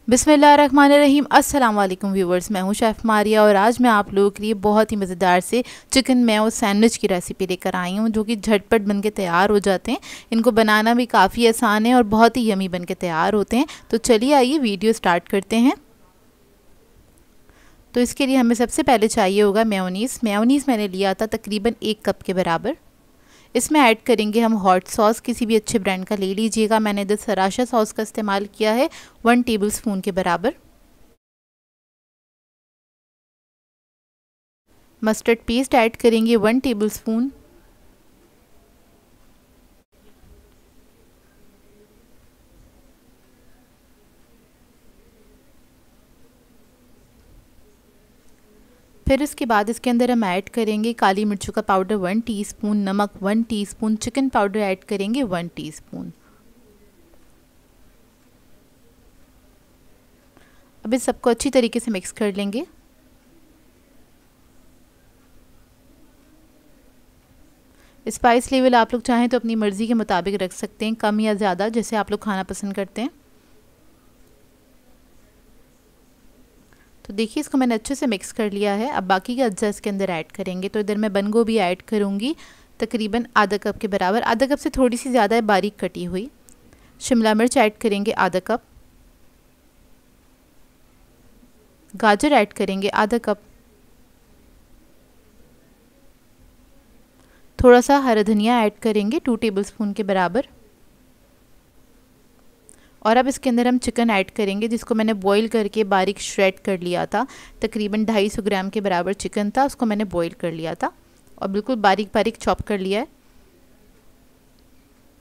बिस्मिल्लाहिर्रहमानिर्रहीम। अस्सलाम वालेकुम व्यूवर्स, मैं हूं शेफ़ मारिया और आज मैं आप लोगों के लिए बहुत ही मज़ेदार से चिकन मेयो सैंडविच की रेसिपी लेकर आई हूं जो कि झटपट बन के तैयार हो जाते हैं। इनको बनाना भी काफ़ी आसान है और बहुत ही यमी बन के तैयार होते हैं। तो चलिए आइए वीडियो स्टार्ट करते हैं। तो इसके लिए हमें सबसे पहले चाहिए होगा मेयोनीज़। मेयोनीज़ मैंने लिया था तकरीबन 1 कप के बराबर। इसमें ऐड करेंगे हम हॉट सॉस, किसी भी अच्छे ब्रांड का ले लीजिएगा। मैंने इधर सराशा सॉस का इस्तेमाल किया है 1 टेबलस्पून के बराबर। मस्टर्ड पेस्ट ऐड करेंगे 1 टेबलस्पून। फिर उसके बाद इसके अंदर हम ऐड करेंगे काली मिर्चों का पाउडर 1 टीस्पून, नमक 1 टीस्पून, चिकन पाउडर ऐड करेंगे 1 टीस्पून। अब इस सबको अच्छी तरीके से मिक्स कर लेंगे। स्पाइस लेवल आप लोग चाहें तो अपनी मर्ज़ी के मुताबिक रख सकते हैं, कम या ज़्यादा, जैसे आप लोग खाना पसंद करते हैं। तो देखिए इसको मैंने अच्छे से मिक्स कर लिया है। अब बाकी का अज्जा इसके अंदर ऐड करेंगे। तो इधर मैं बंद गोभी ऐड करूँगी तकरीबन आधा कप के बराबर, आधा कप से थोड़ी सी ज़्यादा है, बारीक कटी हुई। शिमला मिर्च ऐड करेंगे आधा कप। गाजर ऐड करेंगे आधा कप। थोड़ा सा हरा धनिया ऐड करेंगे 2 टेबलस्पून के बराबर। और अब इसके अंदर हम चिकन ऐड करेंगे जिसको मैंने बॉईल करके बारीक श्रेड कर लिया था। तकरीबन 250 ग्राम के बराबर चिकन था, उसको मैंने बॉईल कर लिया था और बिल्कुल बारीक बारीक चॉप कर लिया है।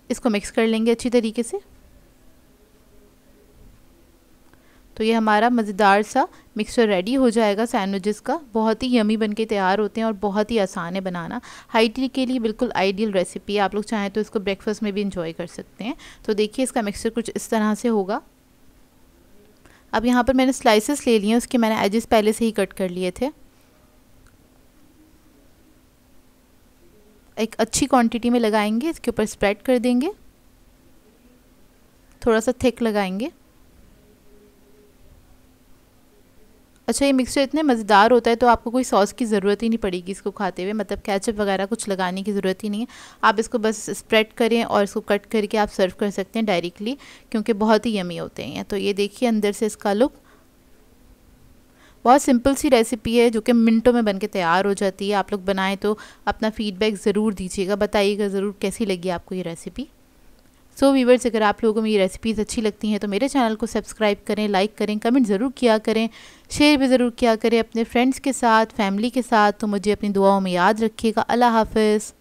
इसको मिक्स कर लेंगे अच्छी तरीके से। तो ये हमारा मज़ेदार सा मिक्सचर रेडी हो जाएगा सैंडविचेस का। बहुत ही यमी बन के तैयार होते हैं और बहुत ही आसान है बनाना। हाइटी के लिए बिल्कुल आइडियल रेसिपी है। आप लोग चाहें तो इसको ब्रेकफास्ट में भी इंजॉय कर सकते हैं। तो देखिए इसका मिक्सचर कुछ इस तरह से होगा। अब यहाँ पर मैंने स्लाइसेस ले लिए हैं, उसके मैंने एजेस पहले से ही कट कर लिए थे। एक अच्छी क्वांटिटी में लगाएंगे, इसके ऊपर स्प्रेड कर देंगे, थोड़ा सा थिक लगाएंगे। अच्छा, ये मिक्सचर इतने मज़ेदार होता है तो आपको कोई सॉस की ज़रूरत ही नहीं पड़ेगी इसको खाते हुए, मतलब केचप वगैरह कुछ लगाने की ज़रूरत ही नहीं है। आप इसको बस स्प्रेड करें और इसको कट करके आप सर्व कर सकते हैं डायरेक्टली, क्योंकि बहुत ही यमी होते हैं। तो ये देखिए अंदर से इसका लुक। बहुत सिंपल सी रेसिपी है जो कि मिनटों में बन के तैयार हो जाती है। आप लोग बनाएं तो अपना फ़ीडबैक ज़रूर दीजिएगा, बताइएगा ज़रूर कैसी लगी आपको ये रेसिपी। सो व्यूवर्स, अगर आप लोगों को मेरी रेसिपीज़ अच्छी लगती हैं तो मेरे चैनल को सब्सक्राइब करें, लाइक करें, कमेंट ज़रूर किया करें, शेयर भी ज़रूर किया करें अपने फ्रेंड्स के साथ, फैमिली के साथ। तो मुझे अपनी दुआओं में याद रखिएगा। अल्लाह हाफ़िज़।